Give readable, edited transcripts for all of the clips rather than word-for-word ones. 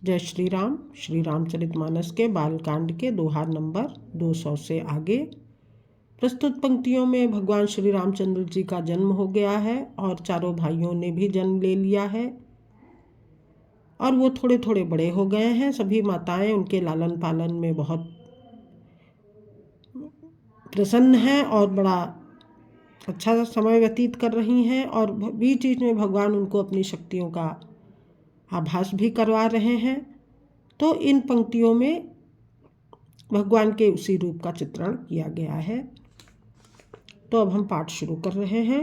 जय श्री रामचरितमानस के बालकांड के दोहा नंबर 200 से आगे। प्रस्तुत पंक्तियों में भगवान श्री रामचंद्र जी का जन्म हो गया है और चारों भाइयों ने भी जन्म ले लिया है और वो थोड़े थोड़े बड़े हो गए हैं। सभी माताएं उनके लालन पालन में बहुत प्रसन्न हैं और बड़ा अच्छा समय व्यतीत कर रही हैं और बीच बीच में भगवान उनको अपनी शक्तियों का आभास भी करवा रहे हैं। तो इन पंक्तियों में भगवान के उसी रूप का चित्रण किया गया है। तो अब हम पाठ शुरू कर रहे हैं।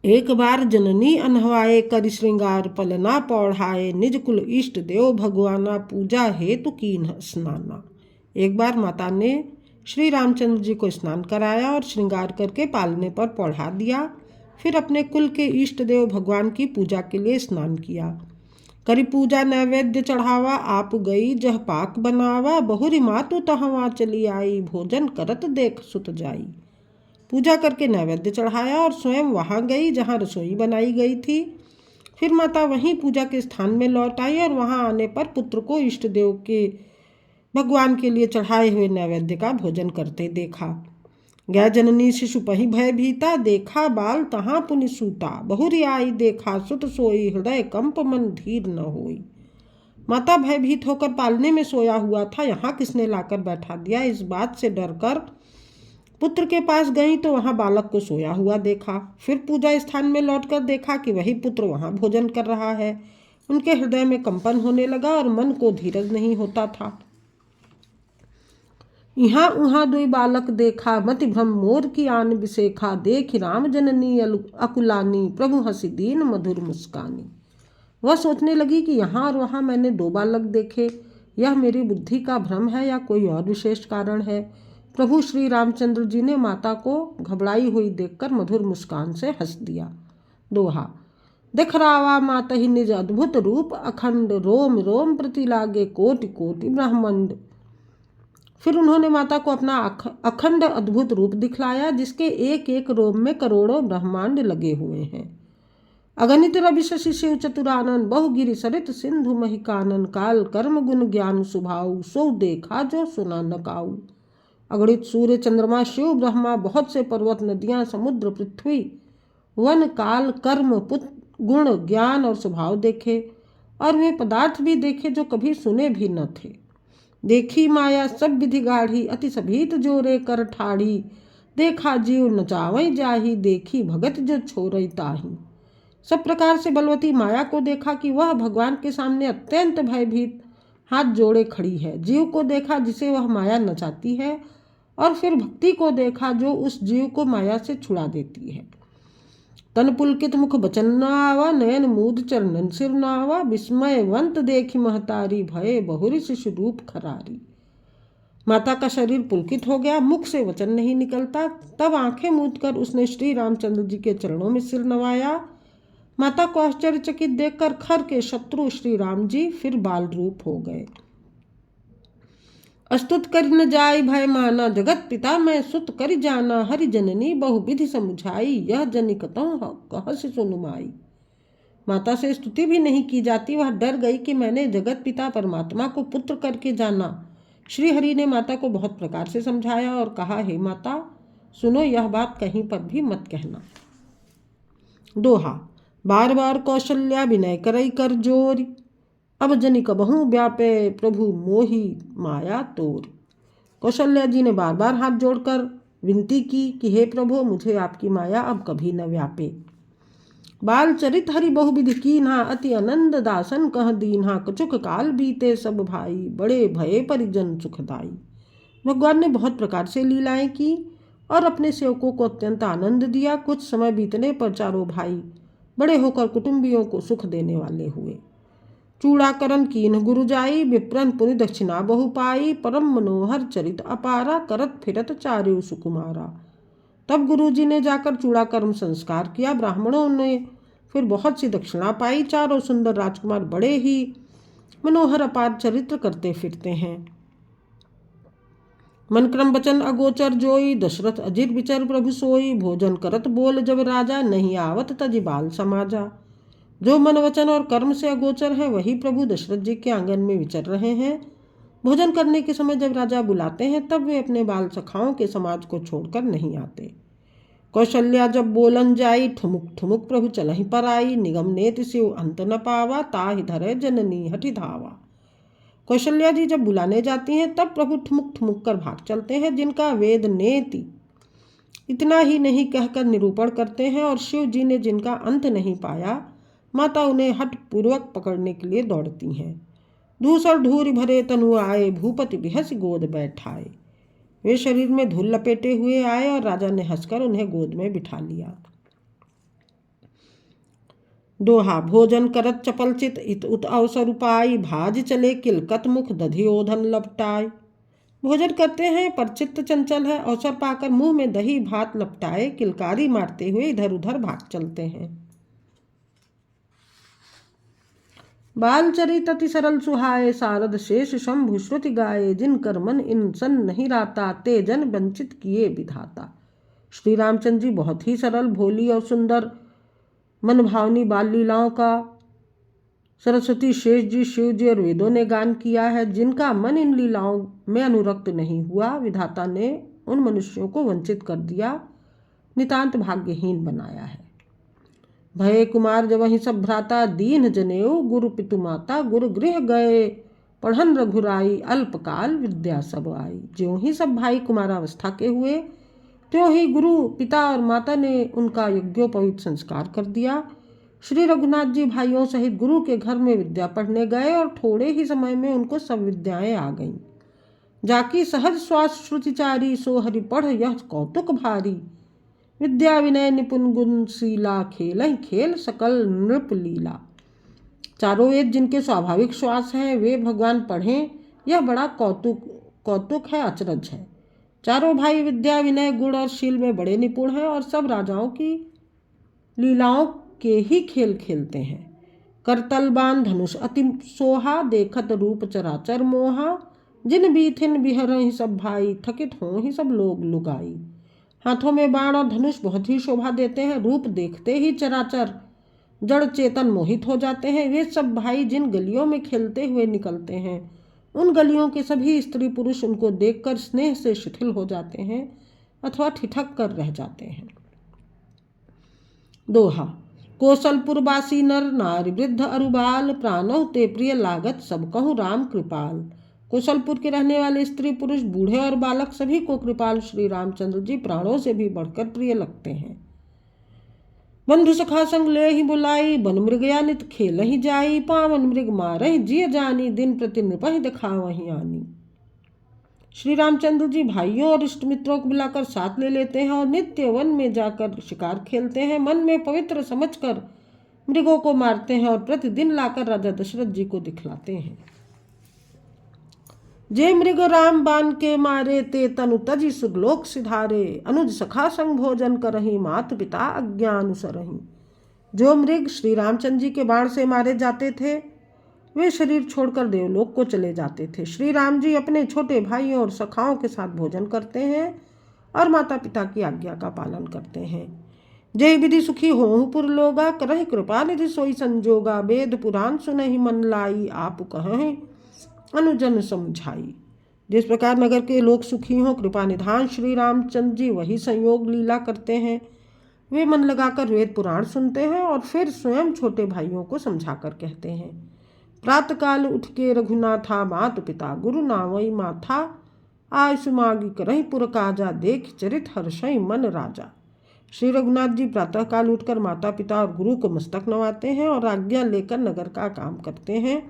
एक बार जननी अनहवाए कर श्रृंगार पलना पौढ़ाए निज कुल इष्ट देव भगवाना पूजा हेतु कीन स्नाना। एक बार माता ने श्री रामचंद्र जी को स्नान कराया और श्रृंगार करके पालने पर पौढ़ा दिया। फिर अपने कुल के इष्ट देव भगवान की पूजा के लिए स्नान किया। करी पूजा नैवेद्य चढ़ावा आप गई जह पाक बनावा बहुरी मातु तहवा चली आई भोजन करत देख सुत जाई। पूजा करके नैवेद्य चढ़ाया और स्वयं वहाँ गई जहाँ रसोई बनाई गई थी। फिर माता वहीं पूजा के स्थान में लौट आई और वहाँ आने पर पुत्र को इष्ट देव के भगवान के लिए चढ़ाए हुए नैवेद्य का भोजन करते देखा। गै जननी शिशु पही भय भीता देखा बाल तहाँ पुनि सूता बहुरी आई देखा सुत सोई हृदय कंप मन धीर न होई। माता भयभीत होकर पालने में सोया हुआ था, यहाँ किसने लाकर बैठा दिया। इस बात से डरकर पुत्र के पास गई तो वहाँ बालक को सोया हुआ देखा। फिर पूजा स्थान में लौटकर देखा कि वही पुत्र वहाँ भोजन कर रहा है। उनके हृदय में कंपन होने लगा और मन को धीरज नहीं होता था। यहाँ उहाँ दुई बालक देखा मति भ्रम मोर की आन बिसेखा देख राम जननी अकुलानी प्रभु हंसी दीन मधुर मुस्कानी। वह सोचने लगी कि यहाँ और वहाँ मैंने दो बालक देखे, यह मेरी बुद्धि का भ्रम है या कोई और विशेष कारण है। प्रभु श्री रामचंद्र जी ने माता को घबराई हुई देखकर मधुर मुस्कान से हंस दिया। दोहा। दिखरावा माता ही निज अद्भुत रूप अखंड रोम रोम प्रति लागे कोटि कोटि ब्रह्मांड। फिर उन्होंने माता को अपना अखंड अद्भुत रूप दिखलाया जिसके एक एक रोम में करोड़ों ब्रह्मांड लगे हुए हैं। अगणित रवि शशि शिव चतुरानन बहुगिरि सरित सिंधु महिकानन काल कर्म गुण ज्ञान सुभाऊ सो देखा जो सुना न काऊ। अगणित सूर्य चंद्रमा शिव ब्रह्मा बहुत से पर्वत नदियां समुद्र पृथ्वी वन काल कर्म गुण ज्ञान और स्वभाव देखे और वे पदार्थ भी देखे जो कभी सुने भी न थे। देखी माया सब विधि गाढ़ी अति सभीत जोरे कर ठाड़ी देखा जीव नचावई जाही देखी भगत जो छोरई ताही। सब प्रकार से बलवती माया को देखा कि वह भगवान के सामने अत्यंत भयभीत हाथ जोड़े खड़ी है। जीव को देखा जिसे वह माया नचाती है और फिर भक्ति को देखा जो उस जीव को माया से छुड़ा देती है। तन पुलकित मुख बचन नावा नयन मूद चरणन सिर नावा विस्मयवंत देखी महतारी भये बहुरी शिशु रूप खरारी। माता का शरीर पुलकित हो गया, मुख से वचन नहीं निकलता। तब आंखें मूंद कर उसने श्री रामचंद्र जी के चरणों में सिर नवाया। माता को आश्चर्यचकित देखकर खर के शत्रु श्री राम जी फिर बाल रूप हो गए। अस्तुत कर न जाय भय माना जगत पिता मैं सुत कर जाना हरि जननी बहु विधि समुझाई यह जनिकतों कहसि सुनुमाई। माता से स्तुति भी नहीं की जाती, वह डर गई कि मैंने जगत पिता परमात्मा को पुत्र करके जाना। श्री हरि ने माता को बहुत प्रकार से समझाया और कहा, हे माता सुनो, यह बात कहीं पर भी मत कहना। दोहा। बार बार कौशल्या विनय करई कर जोर अब जनिक बहु व्यापे प्रभु मोही माया तोर। कौशल्या जी ने बार बार हाथ जोड़कर विनती की कि हे प्रभु मुझे आपकी माया अब कभी न व्यापे। बाल चरित हरि बहुविधि कीन्हा अति आनंद दासन कह दीन्हा कछुक काल बीते सब भाई बड़े भये परिजन सुखदाई। भगवान ने बहुत प्रकार से लीलाएं की और अपने सेवकों को अत्यंत आनंद दिया। कुछ समय बीतने पर चारों भाई बड़े होकर कुटुंबियों को सुख देने वाले हुए। चूड़ाकरण कीन्ह गुरु जाई विप्रन पुनि दक्षिणा बहु पाई परम मनोहर चरित अपारा करत फिरत चार्य सुकुमारा। तब गुरुजी ने जाकर चूड़ाकर्म संस्कार किया। ब्राह्मणों ने फिर बहुत सी दक्षिणा पाई। चारों सुंदर राजकुमार बड़े ही मनोहर अपार चरित्र करते फिरते हैं। मन क्रम वचन अगोचर जोई दशरथ अजिर विचर प्रभु सोई भोजन करत बोल जब राजा नहीं आवत तजि बाल समाजा। जो मन वचन और कर्म से अगोचर है वही प्रभु दशरथ जी के आंगन में विचर रहे हैं। भोजन करने के समय जब राजा बुलाते हैं तब वे अपने बाल सखाओं के समाज को छोड़कर नहीं आते। कौशल्या जब बोलन जाई, ठुमुक ठुमुक प्रभु चलहि पर आई। निगम नेति शिव अंत न पावा, ताहि धरे जननी हठि धावा। कौशल्या जी जब बुलाने जाती हैं तब प्रभु ठुमुक ठुमुक कर भाग चलते हैं, जिनका वेद नेति इतना ही नहीं कहकर निरूपण करते हैं, और शिव जी ने जिनका अंत नहीं पाया, माता उन्हें हठ पूर्वक पकड़ने के लिए दौड़ती हैं। धूसर ढूरी भरे तनु आए, भूपति बिहस गोद बैठाए। वे शरीर में धूल लपेटे हुए आए और राजा ने हंसकर उन्हें गोद में बिठा लिया। दोहा। भोजन करत चपल चित इत उत अवसर उपाय, भाज चले किलकत मुख दधि ओधन लपटाए। भोजन करते हैं पर चित्त चंचल है, अवसर पाकर मुंह में दही भात लपटाए किलकारी मारते हुए इधर उधर भाग चलते हैं। बाल चरित अति सरल सुहाए, सारद शेष शंभु श्रुति गाए। जिन कर मन इंसन नहीं राता, ते जन वंचित किए विधाता। श्री रामचंद्र जी बहुत ही सरल, भोली और सुंदर मन भावनी बाल लीलाओं का सरस्वती शेष जी, शिव जी और वेदों ने गान किया है। जिनका मन इन लीलाओं में अनुरक्त नहीं हुआ, विधाता ने उन मनुष्यों को वंचित कर दिया, नितांत भाग्यहीन बनाया है। भये कुमार जब वहीं सब भ्राता, दीन जनेऊ गुरु पितु माता। गुरु गृह गए पढ़न रघुराई, अल्पकाल विद्या सब आई। ज्यों ही सब भाई कुमारावस्था के हुए, त्यों ही गुरु पिता और माता ने उनका यज्ञोपवीत संस्कार कर दिया। श्री रघुनाथ जी भाइयों सहित गुरु के घर में विद्या पढ़ने गए और थोड़े ही समय में उनको सब विद्याएं आ गईं। जाकी सहज श्वास श्रुतिचारी, सो हरि पढ़ यह कौतुक भारी। विद्या विनय निपुण गुण शीला, खेल खेल सकल नृप लीला। चारों वेद जिनके स्वाभाविक श्वास हैं, वे भगवान पढ़ें, यह बड़ा कौतुक है, अचरज है। चारों भाई विद्या विनय गुण और शील में बड़े निपुण हैं और सब राजाओं की लीलाओं के ही खेल खेलते हैं। करतल बाण धनुष अति सोहा, देखत रूप चराचर मोहा। जिन बीथिन बिहर सब भाई, थकित हों ही सब लोग लुगाई। हाथों में बाण और धनुष बहुत ही शोभा देते हैं, रूप देखते ही चराचर जड़ चेतन मोहित हो जाते हैं। वे सब भाई जिन गलियों में खेलते हुए निकलते हैं, उन गलियों के सभी स्त्री पुरुष उनको देखकर स्नेह से शिथिल हो जाते हैं अथवा ठिठक कर रह जाते हैं। दोहा। कौशलपुरवासी नर नारी वृद्ध अरुबाल, प्राणों ते प्रिय लागत सब कहूँ राम कृपाल। कौशलपुर के रहने वाले स्त्री पुरुष बूढ़े और बालक सभी को कृपाल श्री रामचंद्र जी प्राणों से भी बढ़कर प्रिय लगते हैं। बंधु सखा संग ले ही बुलाई, बन मृगया नित खेल ही जाई। पावन मृग मारहि जिय जानी, दिन प्रति नृपहि दिखावहि आनी। श्री रामचंद्र जी भाइयों और इष्ट मित्रों को बुलाकर साथ ले लेते हैं और नित्य वन में जाकर शिकार खेलते हैं। मन में पवित्र समझकर मृगों को मारते हैं और प्रतिदिन लाकर राजा दशरथ जी को दिखलाते हैं। जे मृग राम बान के मारे, ते तनु तजि सुरलोक सिधारे। अनुज सखा संग भोजन करहि, मात पिता आज्ञा अनुसरहि। जो मृग श्री रामचंद्र जी के बाण से मारे जाते थे, वे शरीर छोड़कर देवलोक को चले जाते थे। श्री राम जी अपने छोटे भाइयों और सखाओं के साथ भोजन करते हैं और माता पिता की आज्ञा का पालन करते हैं। जय विधि सुखी होहु पुर लोगा, करहि कृपा निधि सोई संजोगा। वेद पुराण सुनहि मन लाई, आप कहें अनुजन समझाई। जिस प्रकार नगर के लोग सुखी हों, कृपा निधान श्री रामचंद्र जी वही संयोग लीला करते हैं। वे मन लगाकर वेद पुराण सुनते हैं और फिर स्वयं छोटे भाइयों को समझाकर कहते हैं। प्रातःकाल उठ के रघुनाथा, मात पिता गुरु नावई माथा। आय सुमागी करहि पुर काजा, देख चरित हर्षई मन राजा। श्री रघुनाथ जी प्रातःकाल उठकर माता पिता और गुरु को मस्तक नवाते हैं और आज्ञा लेकर नगर का काम करते हैं।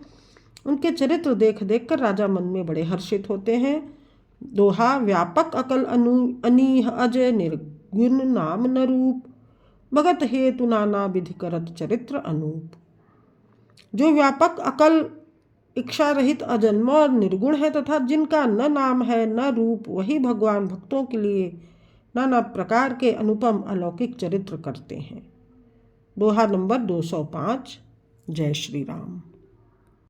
उनके चरित्र देख देख कर राजा मन में बड़े हर्षित होते हैं। दोहा। व्यापक अकल अनीह अजय, निर्गुण नाम न रूप। भगत हेतु नाना विधि करत, चरित्र अनूप। जो व्यापक अकल, इच्छा रहित, अजन्म और निर्गुण है तथा जिनका न नाम है न रूप, वही भगवान भक्तों के लिए नाना प्रकार के अनुपम अलौकिक चरित्र करते हैं। दोहा नंबर 205। जय श्री राम।